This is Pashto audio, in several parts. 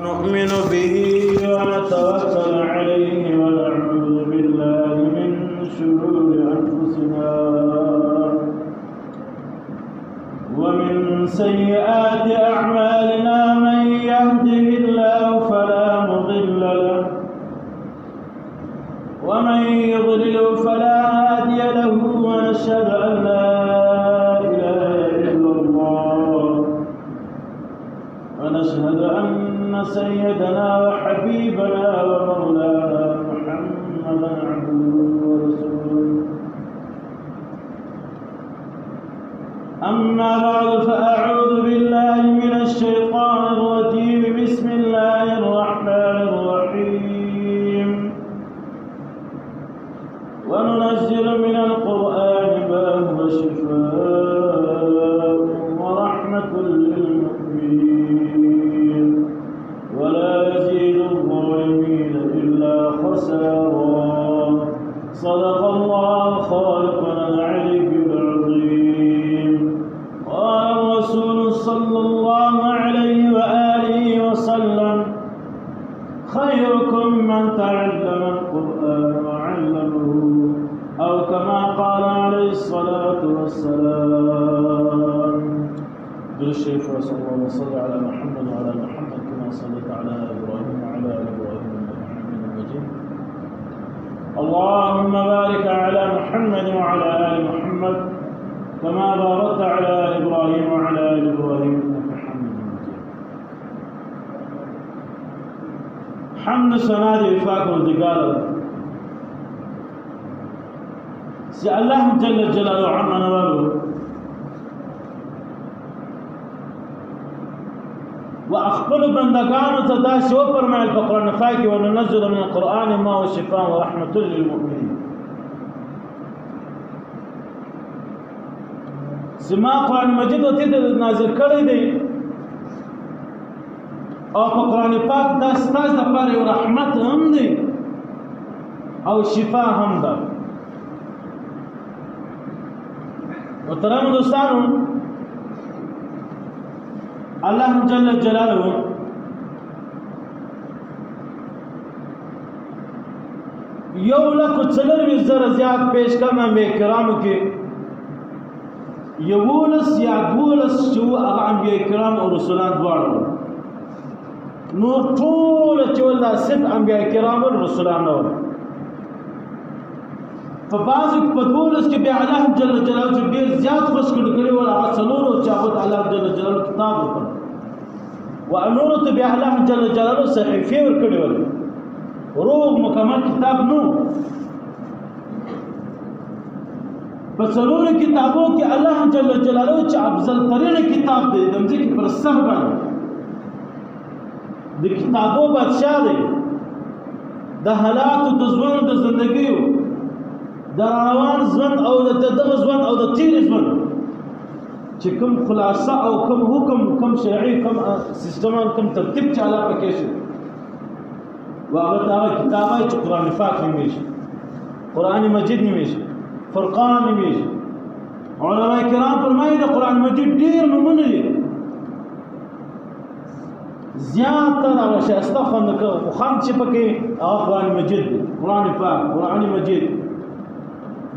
نؤمن به ونتوكل عليه ونعوذ بالله من شرور أنفسنا ومن سيئات أعمالنا من يهده الله فلا مضل له ومن يضلل فلا هادي له ونشهد أن لا إله إلا الله ونشهد أن سيدنا وحبيبنا ومولانا محمدا عبده ورسوله أما بعد فأعوذ بالله من الشيطان الرجيم بسم الله الرحمن الرحيم وننزل من القرآن ما هو شفاء ورحمة للمؤمنين ولا يزيد الظالمين إلا خسارا صدق الله خالقنا العلي العظيم قال الرسول صلى الله عليه وآله وسلم خيركم من تعلم القرآن وعلمه أو كما قال عليه الصلاة والسلام دل الشيخ صلى الله وسلم على محمد وعلى محمد كما صليت على إبراهيم وعلى آل إبراهيم إنك حميد مجيد اللهم بارك على محمد وعلى آل محمد كما باركت على إبراهيم وعلى آل إبراهيم إنك حميد مجيد حمد سناد وفاق والدقال سي الله جل جلاله عما نواله وأخبر بندگانو تداسي وفرمائل بقرآن فاكي وننزل من القرآن ما هو شفاء ورحمة للمؤمنين سما قرآن مجید وتید نازل کړی دی او په قرآن پاک دا ستاسو لپاره یو رحمت هم دی او شفاء هم ده محترم دوستانو الله جل جلاله یو لک څلوروي زره زیات پیش کړم انبیاء کرامو کې یولس یا دولس چې هغه انبیاء کرام او رسولان دواړو نو ټول چې ولدا صرف انبیاء کرام او رسولان نو په بعضو په دولس کې بیا الله جل جلاله ډېر زیات خوش کړي او هغه څلورو چې هغه الله جل جلاله کتاب وکړ وانور ته بیا الله جل جلاله صحیفه ورکړي ول روغ مکمل کتاب نو په څلورو کتابو کې الله جل جلاله چې افضل ترين کتاب دی د ځکه پر سر باندې د کتابو بادشاہ دی د حالاتو د ژوند د ژوندۍ د روان ژوند او د دغه ژوند او د تیر ژوند چې کوم خلاصه او کوم حکم کوم شرعي کوم سیستمان کوم ترتیب چې الله پکې شي واغه دا کتابه چې قرآن پاک نیمیږي قرآن مجید نیمیږي فرقان نیمیږي علماء کرام فرمایي د قرآن مجید ډیر نمونه دي زیاتره او شاسته خوند چې پکې هغه قرآن مجید قرآن پاک قرآن مجید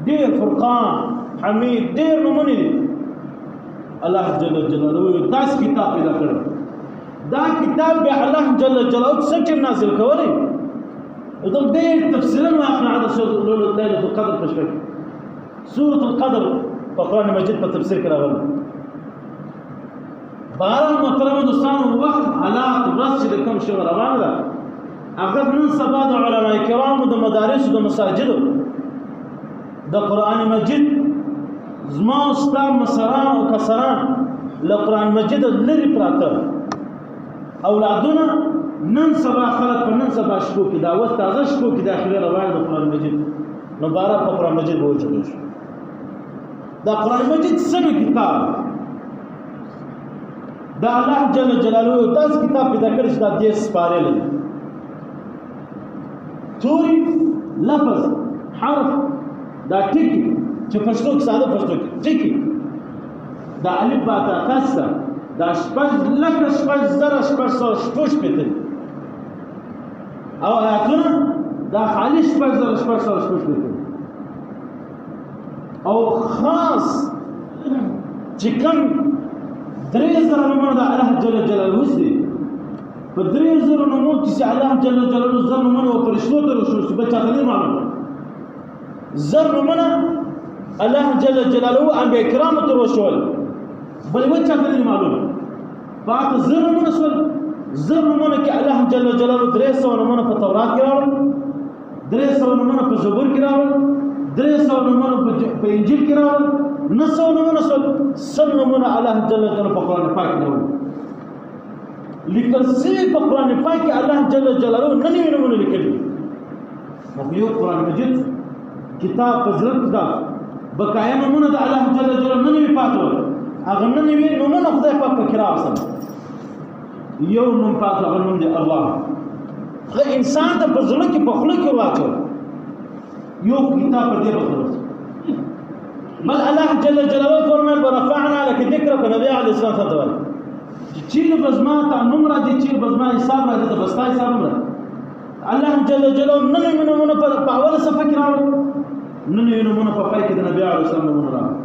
ډیر فرقان حمید ډیر نمونه دي الله جل جلاله داس کتاب پیدا کړ دا کتاب به الله جل جلاله څنګه نازل کوي دا ډېر تفصیلا واقعه د ليله القدر په شکل سوره القدر په قرآن مجید په تفسیر کې راغلی باران محترم دوستانو وخت حالات ورځ چې کوم شی روانه ده هغه نن سبا د علماء کرامو د مدارس او د مساجدو د قرآن مجید زما استا مسران او کسران له قرآن مجید لري پراته اولادونه نن سبا خلک په نن سبا شکو کې دا وست تازه شکو کې داخله روان د قرآن مجید نو بارا په قرآن مجید وځو دا قرآن مجید څنګه کتاب دا الله جل جلاله داس کتاب پیدا کړی چې دا 10 سپاره لري توري لفظ حرف دا ټکی چې پښتو کې ساده پښتو کې ټکی دا الف با تا کاسه دا شپږ لکه شپږ زره شپږ سوه شپږ شپېته او آیاتونه دا خالي شپږ زره شپږ سوه شپږ شپېته او خاص چې کوم 3000 نومونه د الله جل جلاله دي په 3000 نومونو کې الله جل جلاله زر نومونه او فرشتو ته رسول چې بچا ته معلومه زر نومونه الله جل جلاله انبیاء کرام ته رسول بل بچا ته معلومه فات زر نومونه سول زر نومونه کې الله جل جلاله 300 نومونه په تورات کې راوړل 300 نومونه په زبور کې راوړل 300 نومونه په انجیل کې راوړل 900 نومونه سول سل نومونه الله جل جلاله په قرآن پاک کې راوړل لیکل سوي په قرآن پاک کې الله جل جلاله نوي نومونه لیکلي نو یو قرآن مجید کتاب فضلت دا بقایا نومونه د الله جل جلاله نوي پاتو هغه نوي نومونه خدای پاک په کراو سم یو نوم پاتو هغه نوم دی الله هغه انسان ته په ځل کې په خله کې واچو یو کتاب پر دې بخلص بل الله جل جلاله فرمایي ورفعنا لك ذكرك نبي عليه الصلاه والسلام چیل بزما ته نوم راځي چیل بزما حساب راځي ته بستا حساب راځي الله جل جلاله نن نومونه په اول صفحه کې راوړل نن نومونه په پای کې د نبی عليه السلام نومونه راوړل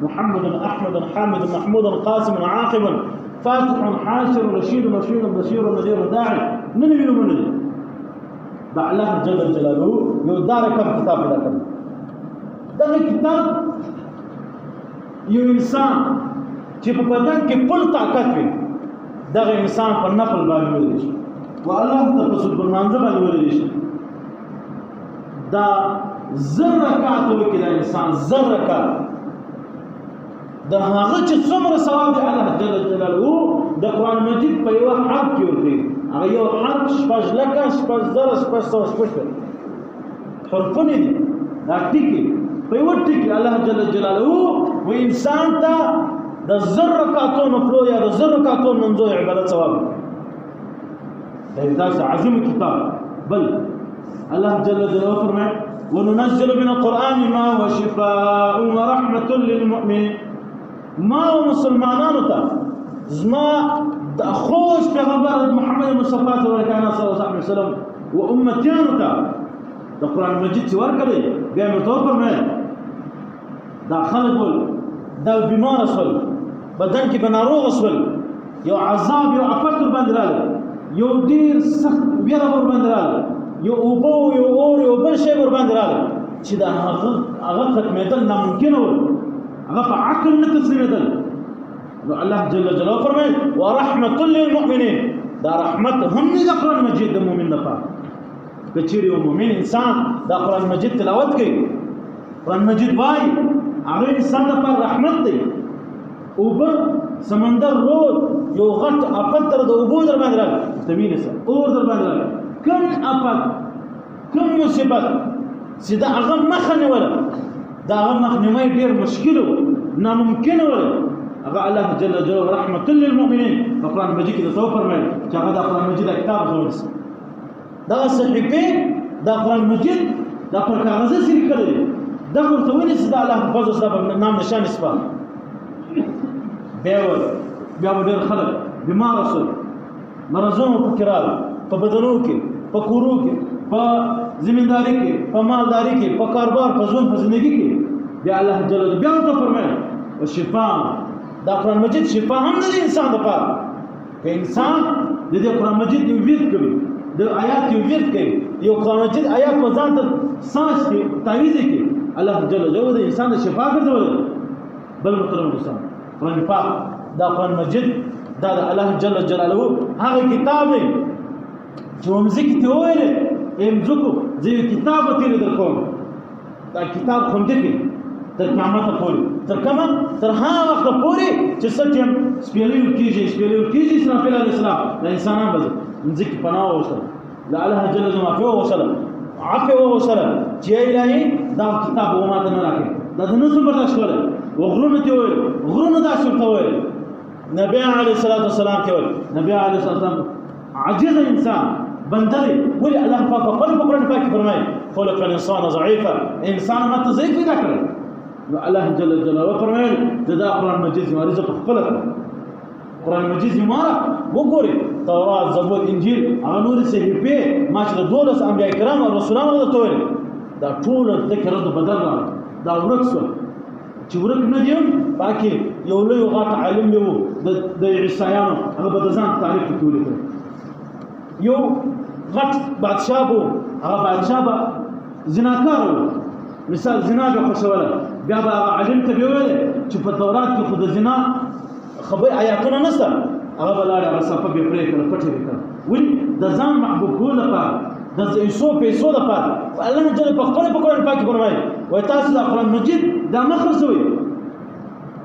محمد احمد حامد محمود قاسم عاقب فاتح حاشر رشيد مرشد بشير نذير داعي نن نومونه دي دا الله جل جلاله یو دار کم کتاب پیدا کړ دا کتاب یو انسان چې په بدن کې پل طاقت وي دغه انسان په نقل باندې ویل شي او الله ته په سبحان منځ باندې ویل شي دا زر رکعات وکړي دا انسان زر رکعات دا هغه چې څومره ثواب دی الله جل جلاله د قرآن مجید په یو حرف کې ورکړي هغه یو حرف شپږ لکه شپږ زره شپږ سوه شپږ حرفونه دي دا ټکي په یو ټکي الله جل جلاله و انسان ته د زر رکعاتو نفلو یا د زر رکعاتو منځو عبادت ثواب دا عظیم کتاب بل الله جل جلاله فرمایي وننزل من القرآن ما هو شفاء ورحمة للمؤمنين ما هو مسلمانانو ته زما د خوش پیغمبر محمد مصطفی صلی الله علیه وسلم و امتیانو ته د قرآن مجید چې ورکړي بیا مې ورته وفرمایل دا خلک ول دا بیمار شول بدن کې به ناروغ شول یو عذاب یو آفت ورباندې راغلی یو ډېر سخت ویره ورباندې راغلی یو اوبه یو اور یو بل شی ورباندې راغلی چې دا هغه ختمېدل ناممکنه وو هغه په عقل نه تسلیمېدل نو الله جل جلاله فرمایي ورحمة للمؤمنين دا رحمت هم نه د قرآن مجید د مؤمن لپاره که چیرې یو مؤمن انسان دا قرآن مجید تلاوت کوي قرآن مجید وایي هغه انسان لپاره رحمت دی اوبه سمندر رود یو غټ آفت در د اوبو در باندې راغلی ته وینې سه اور در باندې راغلی کوم آفت کوم مصیبت چې د هغه مخه نیوله د هغه مخنیوی ډېر مشکل و ناممکن و هغه الله جل جلاله رحمة للمؤمنین په قرآن مجید کې درته وفرمایل چې هغه د قرآن مجید کتاب ونیسي دغه صحیفې د قرآن مجید دا پر کاغذ سری کړی دا ورته ونیسي د الله په فضل سره نام نشان سپار بیا ډېر خلک بیمار شول مرضونو پکې راغلل په بدنو کې په کورو کې په زمینداری کې په مالداری کې په کاروبار په ژوند په زندگی کې بیا الله جل جلاله بیا ورته فرمایي او شفا دا قرآن مجید شفا هم نه دی انسان لپاره که انسان د دې قرآن مجید یو ورد کوي د آیات یو ورد کوي یو قرآن مجید آیات په ځان ته سانس کې تعویض کې الله جل جلاله د انسان د شفا ګرځول بل محترم دوستان قرآن پاک دا قرآن مجید دا د الله جل جلاله هغه کتاب دی چې ومځکې ته وویلې امځکو زه یو کتاب تیرې در کوم دا کتاب خوندې کې تر قیامته پورې تر کومه تر هغه وخته پورې چې څه ټیم سپېلې کېږي اسرافیل علیه السلام د انسانان به مځکې پناه ووسله د الله جل جلاله معافي ووسله عفو ووسله چې الهي دا کتاب وماته نه راکړي دا د نسو برداشت کولی وغرونه ته وویل غرونه داسې ورته وویل نبی علیه الصلاة والسلام ته وویل نبی علیه الصلاة والسلام عجز انسان بندري ولي الله پاک په خپل قرآن پاک کې فرمایي خلق الانسان ضعیفا انسان ماته ضعیف پیدا کړی نو الله جل جلاله فرمایي دا قرآن مجید زموږ په خپل قرآن مجید زماره وګورئ تورات زبور انجیل هغه نورې صحیفې ما چې د 12 انبیا کرام او رسولانو درته ویل دا ټول دغه رد بدل راغلی دا ورک شول چې ورک نه دي پاکي یو لوی غاټ عالم دی د عیسایانو هغه به د ځان تاریخ کې ولیکل یو غټ بادشاه وو هغه بادشاه به زناکار وو مثال زنا به خوښوله بیا به هغه عالم ته به ویل چې په تورات کې خو د زنا خبر آیاتونه نشته هغه به لاړ هغه صفحه به پرې کړه پټې کړه ولې د ځان محبوب کول لپاره د پیسو لپاره الله جل په خپل په قرآن پاک کې فرمایي وای تاسو د قرآن مجید دا مخرڅوي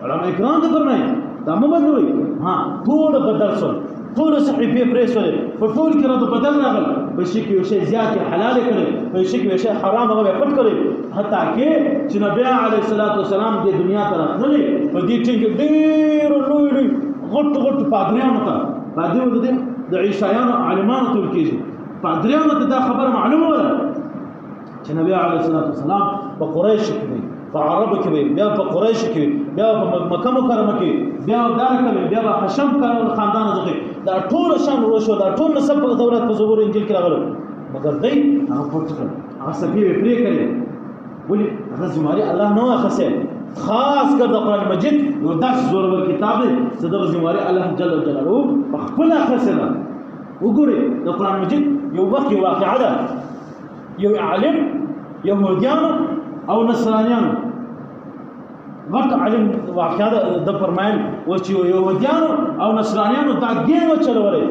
علماء کرام ته فرمایي دا مو بدلوي ها ټول بدل شول ټول صحیفې پرې شولې په ټول کې راته بدل راغل په شي کې یو شی زیات حلال کړي په شي کې یو شی حرام هغه پټ کړي حتی کې چې نبی عليه الصلاه والسلام د دنیا ته راغلي په دې ټینګ ډېر لوی غټ پادریانو ته پادریانو د عیسایانو عالمانو ته کېږي پادریانو ته دا خبره معلومه وه چې نبی عليه الصلاه والسلام په قریش کې په عرب کې بیا په قریش کې بیا په مکه مکرمه کې بیا دار کې بیا په حشم خاندان زغی دا ټول شان وشو دا ټول نسب په دولت په زبور انجیل کې راغلو مګر دای هغه پټ کړ هغه سپی پرې کړی ولې هغه زماري الله نو اخسه خاص کر د قرآن مجید یو داس زورور کتاب دی چې د زماري الله جل جلاله په خپل اخسه ده وګورئ د قرآن مجید یو وخت یو واقعه ده یو عالم يهوديانو او نصرانيانو غټ عالم واقعه د فرمایل و چې يهوديانو او نصرانيانو دا دین وچلولې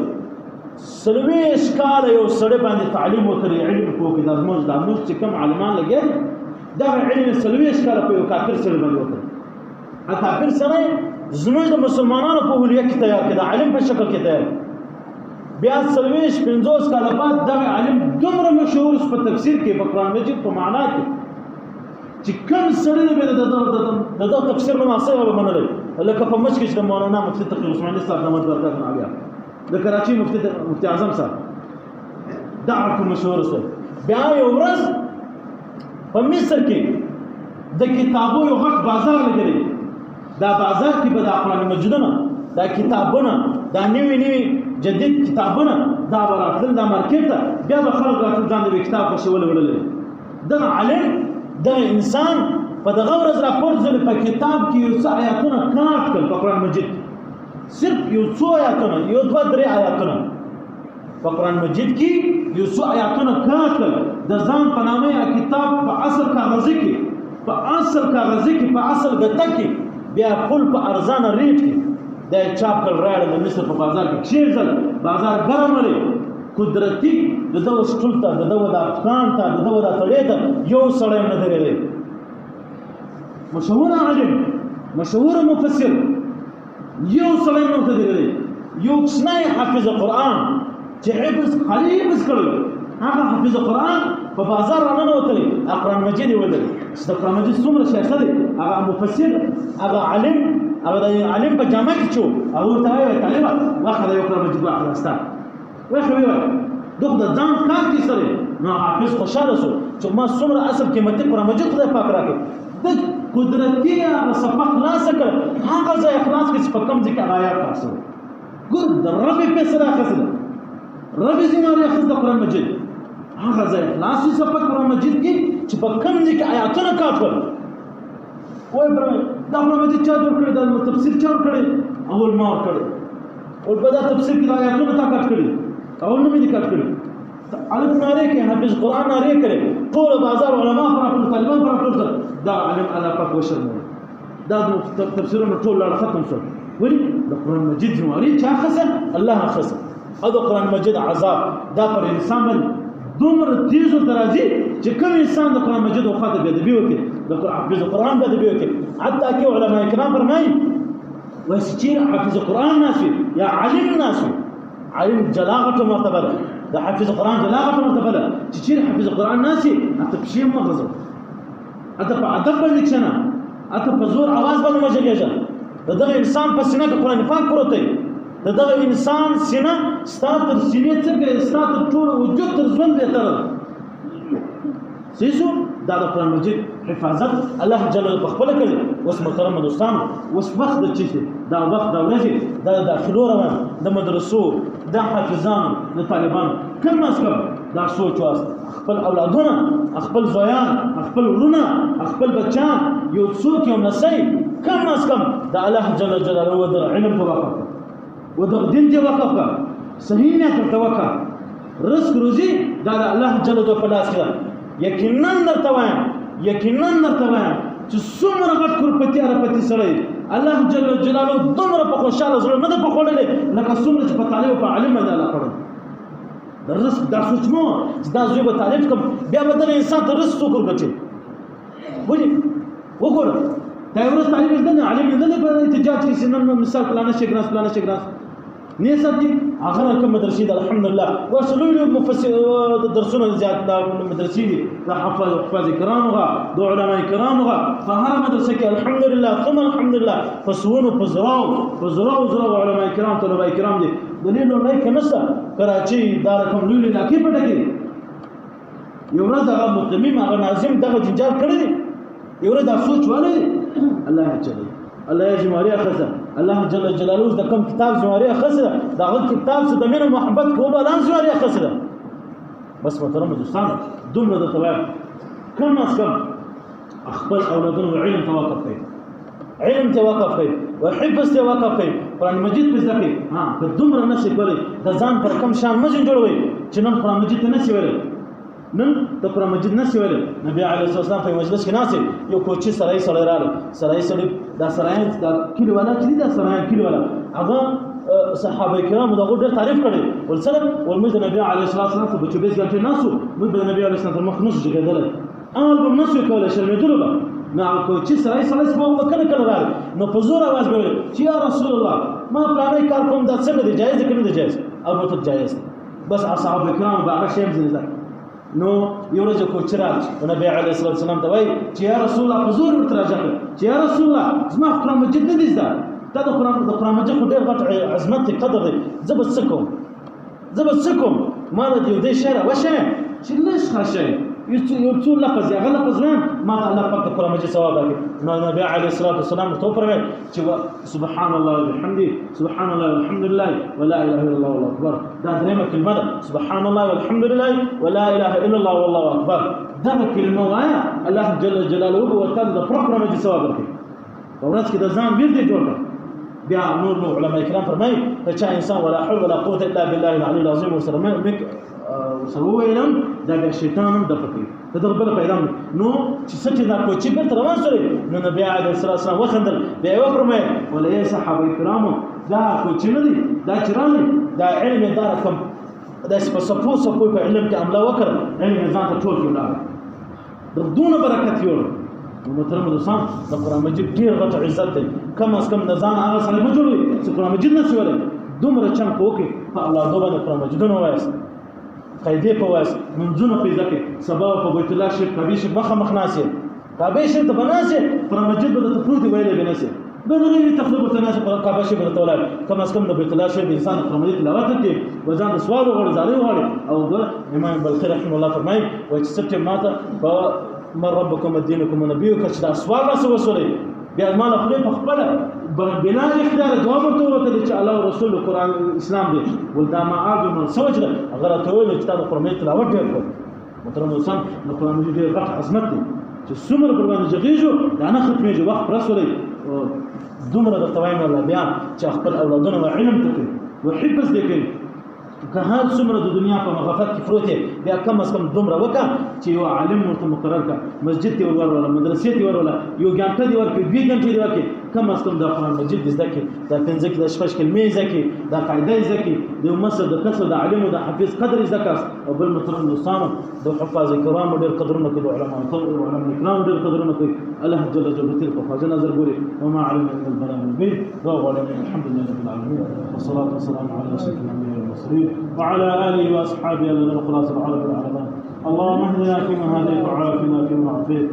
سلوي اشکال یو سړی باندې تعلیم وکړي علم کوی د موږ چې کوم عالمان لګي دا علم سلوي اشکال په یو کافر سره باندې وکړي ا کافر سره زموږ د مسلمانانو په هولیه کې تیار کړي علم په شکل کې تیار بیا سلويش 50 کاله بعد دا عالم دومره مشهور په تفسیر کې په قرآن مجید په معنا کې چې کوم سړی به د تفسیر نه ماسه به منل لکه په مشکل د مولانا مفتی تقی عثماني صاحب د مدرسې نه بیا د کراچي مفتی اعظم صاحب دا کوم مشهور سره بیا یو ورځ په مصر کې د کتابو یو غټ بازار لګلی دا بازار کې به د قرآن مجیدونه دا کتابونه دا نوی جدید کتابونه دا وراتل دا مارکیټ ته بیا به خلک راتل ځان د کتاب په شول ولولې دا عالم دا انسان په دغه ورځ راپورټ ځل په کتاب کې یو څه آیاتونه کاټ کړ په قرآن مجید صرف یو څو آیاتونه یو دوه درې آیاتونه په قرآن مجید کې یو څو آیاتونه کاټ کړ د ځان په نامه کتاب په اصل کاغذي کې په اصل ګټه کې بیا خپل په ارزانه ریټ کې دا چاپ کړ راړل د مصر په بازار کې کښېږدل بازار ګرم لري قدرتي د دغه سټول ته د دغه د افغان ته د دغه د سړی ته یو سړی نه درېدی مشهور عالم مشهور مفسر یو سړی نه درېدی یو کوچنی حافظ قرآن چې خالي حفظ کړی هغه حافظ قرآن په بازار راننوتلی قرآن مجید یې ولري چې د قرآن مجید څومره ښایسته دی هغه مفسر هغه عالم هغه د عالم په جامه کې چې هغه ورته وایي طالبه واخله یو قرآن مجید واخله ستا واخله ویې دغه د ځان کار کې سره نو حافظ خوشحاله شو چې ما څومره اصل قیمتي قرآن مجید خدای پاک راکړي د قدرتي هغه صفحه خلاصه کړه هغه ځای خلاص کړي چې په کوم ځای کې آیات خلاصه ګور د رب پیسې راخېستله رب زماري اخذ د قرآن مجید هغه ځای خلاصې صفحه قرآن مجید کې چې په کوم ځای کې آیاتونه کاټ کړل وایي برابر دا قرآن مجید چا جوړ کړی دا تفسیر چا جوړ کړی اول ما ورکړی او په دا تفسیر کې آیاتونه تا کاټ کړي اول نه مې دي کاټ کړي الف نارې کې حافظ قرآن نارې کړي ټول بازار علما پر خپل طالبان پر خپل دا علم الله پاک وشرموي دا تفسیرونه ټول لاړ ختم شو ولې د قرآن مجید زماري چا خسه الله خسه او د قرآن مجید عذاب دا پر انسان باندې دومره تیزو درازي چې کوم انسان د قرآن مجید او خاطر بدبي وکړي د حافظ قرآن بدبي وکړي حتی کې علما کرام فرمایي وسچیر حافظ قرآن ناسي یا عالم ناسي عالم جلاغه مرتبه ده د حافظ قرآن جلاغه مرتبه ده چې چیر حافظ قرآن ناسي اته بشي مغزو اته په ادب باندې کښنه اته په زور आवाज باندې مجلېږه دغه انسان په سینه کې قرآن پاک پروت دی دغه انسان سینه ستاسو سینې څخه ستاسو ټول وجود تر ژوند به تر سیسو دا د قرآن مجید حفاظت الله جل جلاله په خپل کړی. اوس محترم دوستانو اوس وخت د چی دا وخت د ورځې د داخلو روان د مدرسو د حافظانو د طالبانو کم از کم دا سوچ واست خپل اولادونه خپل زویان خپل ورونه خپل بچان یو څوک یو نسای کم از کم د الله جل جلاله و د علم په وقف و د دین دی وقف صحیح نه ته وقف رزق روزي دا الله جل جلاله په لاس کې یقینا درته وایم چې څومره غټ کورپتی ارپتی سره الله جل جلاله دومره په خوشاله زړه نه په خوړلې لکه څومره چې په طالب او په عالم باندې الله کړو د رزق دا سوچمو چې دا زوی به طالب کوم بیا به د انسان ته رزق څوک ورکړي ولې وګوره دا یو ورځ طالب نه عالم نه په احتجاج کې سنن مثال پلان شي ګراس نه صدق هغه کوم مدرسې د الحمدلله ورسلو مفسر درسونه زیات د مدرسې دي د حفاظ کرامغه د علماء کرامغه په هر مدرسه کې الحمدلله ثم الحمدلله فسونو فزراو علماء کرام طلبه کرام دي دلیل نه کنسه کراچي دا رقم لولي لاکي پټه کې یو ورځ هغه متمم هغه ناظم دغه جنجال کړی دی یو ورځ دا سوچ والے الله چلی الله جمهوریت خزه الله جل جلاله د کوم کتاب زواري خسره دا غو کتاب څخه د مینه محبت کوله لان زواري خسره بس محترم دوستان دومره د طبع کم از کم خپل اولادونو علم توقف کوي وحفظ توقف کوي قرآن مجید په ځکه که دومره نشي کولی د ځان پر کم شان مجن جوړوي چې نن قرآن مجید ته نشي ویل نن د قرآن مجید نشي ویل نبی علیه السلام په مجلس کې ناسي یو کوچی سړی راغی سړی دا سرایان دا کلی والا چې دا سرایان کلی والا هغه صحابه کرام دا ډېر تعریف کړي ولسلام ولمز نبی علیه الصلاه والسلام په 24 غنټه ناسو موږ د نبی علیه السلام مخ نشو جګدل اول به نسو کولای شرمېدلو به نو کوچی سړی په کله راغی نو په زور आवाज ویل چې یا رسول الله ما پلانې کار کوم دا څنګه دی جایز کنه دی جایز او ته جایز بس اصحاب کرام هغه شی زنده نو یو ورځ کوچی راځي نبی علیه الصلاه والسلام ته وایي چې یا رسول الله په زور ورته راځي چې یا رسول الله زما قرآن مجید نه دی زده دا د قرآن مجید خو ډېر غټ عظمت دی قدر دی زه به څه کوم ما له دې شعر وشه چې لږ خاصه یو څو لفظ هغه لفظ ما الله پاک د قرآن مجید ثواب راکړي نو نبی علیه الصلاه والسلام ته فرمایي چې سبحان الله وبحمده سبحان الله والحمد لله ولا اله الا الله والله اکبر دا درېمه کلمه ده سبحان الله والحمد لله ولا اله الا الله والله اکبر دا کلمه وایا الله جل جلاله او تعالی د قرآن مجید ثواب ورکړي ورځ کې د ځان ویر دی جوړ بیا نور علماء کرام فرمایي چې انسان ولا حول ولا قوه الا بالله العلي العظيم وسلم دا شیطان د فکر دا بل پیغام نو چې سچ دا کوچی په روان سره نو نبی علیه الصلاه والسلام وخندل بیا یو فرمایي ولې صحابه کرامو دا کوچی نه دي دا چرانه دا علم دار کوم دا سپو په علم کې عمله وکړ علم ځان ته ټول کړل دونه برکت یو محترم دوستان د قرآن مجید ډیر غټ عزت دی کم از کم د ځان هغه سره نه جوړوي چې قرآن مجید نه شي ویلی دومره چم کوکې په اولادو باندې قرآن مجیدونه ووایاست قاعدې په وایاست منځونه په زده کړئ سبا په بیت الله شریف کعبې شریف مخامخ ناست یې کعبې شریف ته به ناست یې قرآن مجید به درته پروت ویلی به ناست یې بغیر تخریب ورته ناست کعبه شریف ته ولاړ کم از کم د بیت الله شریف انسان قرآن مجید تلاوت وکړي وځان د سوال وغواړي زارۍ وغواړي او د امام بلخي رحمه الله فرمایي وایي چې څه ماته په من ربكم ودينكم ونبيكم چې دا سوال راسه وسولې بیا ما له خپل خپل بلا اختیار جواب ورته وکړي چې الله او رسول قرآن اسلام دی ولدا ما اعظم من سوچ ده اگر ته ویل چې دا قرآن تلاوت ډېر کړ محترم انسان د قرآن مجید ډېر غټ عظمت دی چې څومره پر باندې جګیږو دا نه ختمېږي وخت رسولې دومره د توایم الله بیا چې خپل اولادونه علم تکړي وحفظ دې کوي که هر څومره د دنیا په مغفلت کې پروت دی بیا کم از کم دومره وکړه چې یو عالم ورته مقرر کړه مسجد ته ورولله مدرسې ته ورولله یو ګنټه دې ورکړي 2 ګنټې دې ورکړي کم از کم د قرآن مجید دې زده کړي دا 5 کې د شپږ کلمې زده کړي دا قاعده زده کړي د مسجد د کسر د عالم او د حافظ قدر زده کړه او بل محترم دوستانو د حفاظ کرام ډېر قدرونه کوي د علماء کرام ډېر قدرونه کوي الله جل جلاله په خزانه نظر ګوري وما علم من البلاغ المبين الحمد لله رب العالمين والصلاه والسلام على رسول الله وعلى آله وأصحابه الذين خلاص العرب العالمين اللهم اهدنا فيما هديت وعافنا فيما عافيت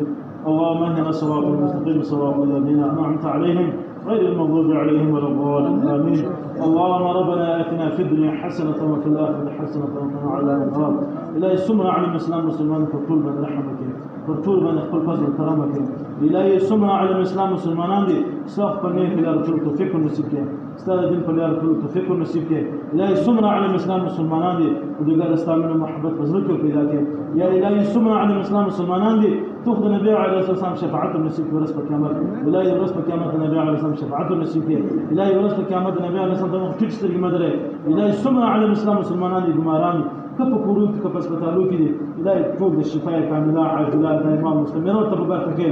اللهم اهدنا الصراط المستقيم صراط الذين أنعمت عليهم غير المغضوب عليهم ولا الضالين آمين. اللهم ربنا آتنا في الدنيا حسنة وفي الآخرة حسنة وقنا عذاب النار. إلهي سمر على الإسلام مسلمان فرطول من رحمتك فرطول من خپل فضل کرامك. إلهي سمر على الإسلام مسلمانان دي صف پنه کې لار ټول توفیق نصیب کړي ستاسو دین په لار ټول توفیق نصیب کړي. إلهي سمر على الإسلام مسلمانان دي ودګر استامن محبت فضل کې پیدا کړي. يا إلهي سمر على الإسلام مسلمانان دي تاخذ النبي عليه الصلاه والسلام شفاعته نصيب ورس بقيامت. إلهي ورس بقيامت النبي عليه الصلاه والسلام شفاعته نصيب کړي. إلهي ورس بقيامت النبي عليه الصلاه والسلام ټیټ سترګې مدره. إلهي سمر على الإسلام مسلمانان دي بیماران کپ کورو کې کپ هسپتالو کې دي. إلهي ټول د شفای کامله عاجله دایمه مستمره تبارک کې.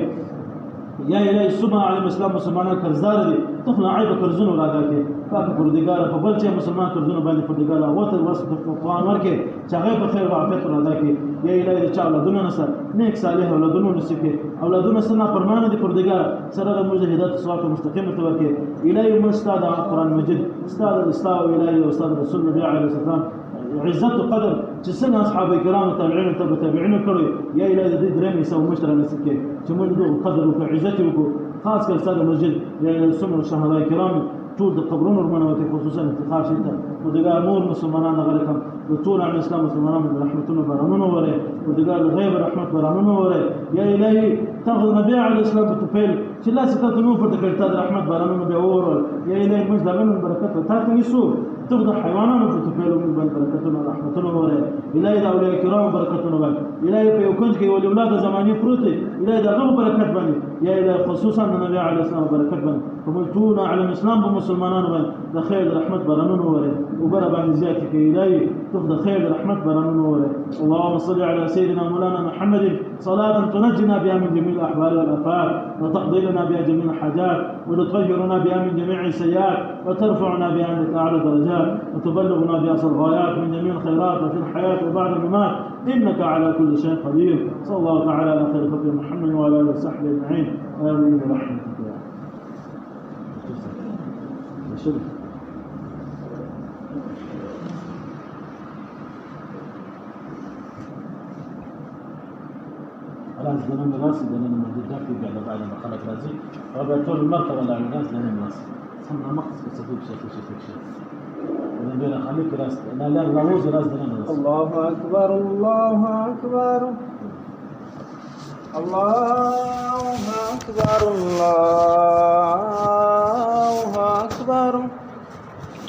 يا إلهي سمع على الإسلام مسلمان كرزدار دي تخلع عيب كرزون ولا ذاك فاك پردگار فبل چې مسلمان كرزون باندې پردگار وته وسط قرآن ورکه چاغه په خیر او عافیت ولا ذاك. يا إلهي چا اولادونه نصر نیک صالح اولادونه نصیب کې اولادونه سنا فرمان دي پردگار سره د مجاهدات صراط مستقيم ته ورکه. إلهي مستعد قرآن مجيد استاد إلهي واستاد رسول الله عليه السلام عزت وقدر چې څنګه اصحاب کرام تابعین او تابعین کړو. یا الهي دې درې یو مشترک نصیب کې چې موږ دوه قدر او عزت وکړو خاص کر ساده مسجد یا سمر شهداء کرام ټول د قبرونو ورمنوته خصوصا افتخار شته ودغه امور مسلمانان غلکم ټول عن اسلام مسلمانان رحمتونه برامونه وره ودغه غیب رحمت برامونه وره. یا الهي تاخذ نبي عليه السلام تفعل چې لا ستات نو پر دکړه د رحمت برامونه به اور. یا الهي موږ دغه برکت ته تاسو تاخذ حیوانات تفعل من برکتونه رحمتونه وره. الهي د اولیاء کرام برکتونه وره. الهي په یو کنج کې ولې اولاد زماني پروت الهي دغه برکت باندې. یا الهي خصوصا نبي عليه السلام برکت باندې فملتون على الاسلام بمسلمانان د خیر رحمت برامونه وره وبر باندې زیات کې. الهي تاخذ خیر رحمت برامونه وره. اللهم صل على سيدنا مولانا محمد صلاة تنجنا بها من جميع الأحوال والآفات وتقضي لنا بها جميع الحاجات وتطهرنا بها من جميع السيئات وترفعنا بها عندك أعلى درجات وتبلغنا بها أصل الغايات من جميع الخيرات وفي الحياة وبعد الممات إنك على كل شيء قدير. صلى الله تعالى على خير خلق محمد وعلى آله وصحبه أجمعين آمين برحمتك يا رب. راس دنم راسي دنم مددات قاعد بعد ما خلق راسي ربع طول المرتبة اللي على الراس دنم راسي صنع مقص كسبوك شيء انا بين خليك راس انا لا روز راس دنم راسي. الله اكبر الله اكبر الله اكبر الله